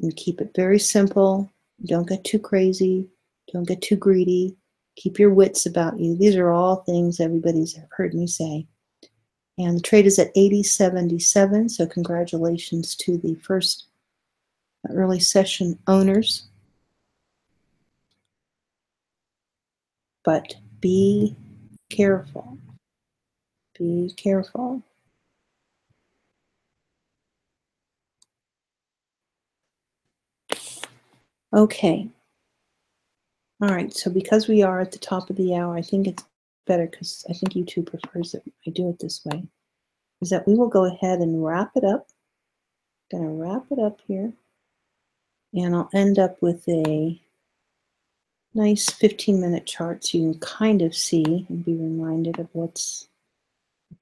And keep it very simple. Don't get too crazy. Don't get too greedy. Keep your wits about you. These are all things everybody's heard me say. And the trade is at 80.77, so congratulations to the first early session owners. But be careful. Be careful. Okay. All right, so because we are at the top of the hour, I think it's better, because I think YouTube prefers that I do it this way, is that we will go ahead and wrap it up. I'm going to wrap it up here, and I'll end up with a nice 15-minute chart so you can kind of see and be reminded of what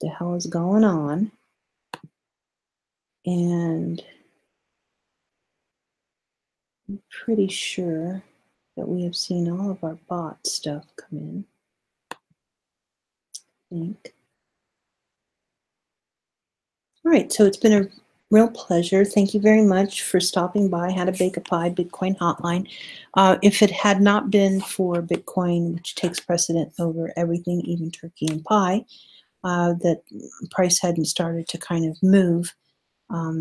the hell is going on. And I'm pretty sure that we have seen all of our bot stuff come in, I think. All right, so it's been a real pleasure. Thank you very much for stopping by How to Bake a Pie Bitcoin Hotline. If it had not been for Bitcoin, which takes precedent over everything, even turkey and pie, that price hadn't started to kind of move,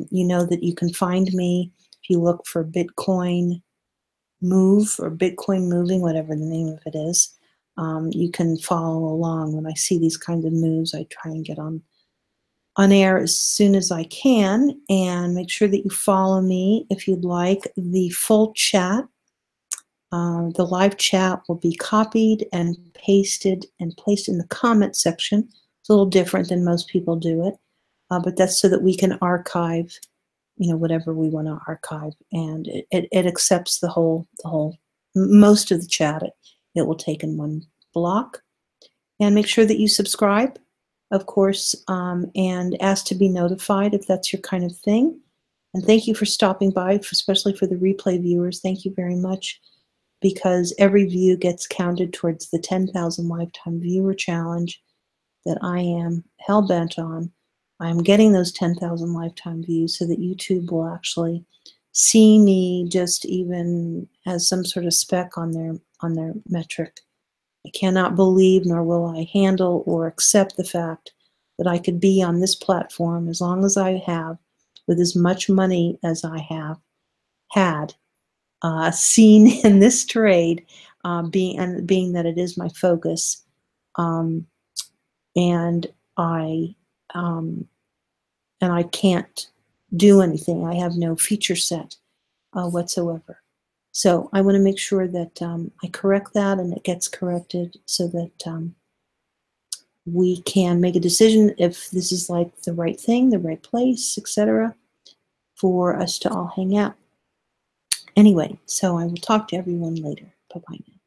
you know that you can find me if you look for Bitcoin Move or Bitcoin Moving, whatever the name of it is. You can follow along. When I see these kinds of moves, I try and get on air as soon as I can, and make sure that you follow me if you'd like. The full chat, the live chat will be copied and pasted and placed in the comment section. It's a little different than most people do it, but that's so that we can archive, whatever we want to archive, and it accepts the whole most of the chat. It will take in one block. And make sure that you subscribe, of course, and ask to be notified if that's your kind of thing. And thank you for stopping by, especially for the replay viewers. Thank you very much, because every view gets counted towards the 10,000 lifetime viewer challenge that I am hell-bent on. I'm getting those 10,000 lifetime views so that YouTube will actually see me just even as some sort of speck on their metric. I cannot believe, nor will I handle or accept the fact that I could be on this platform as long as I have, with as much money as I have had, seen in this trade, being that it is my focus, and I can't do anything. I have no feature set whatsoever. So I want to make sure that I correct that, and it gets corrected so that we can make a decision if this is like the right thing, the right place, etc., for us to all hang out. Anyway, so I will talk to everyone later. Bye-bye now.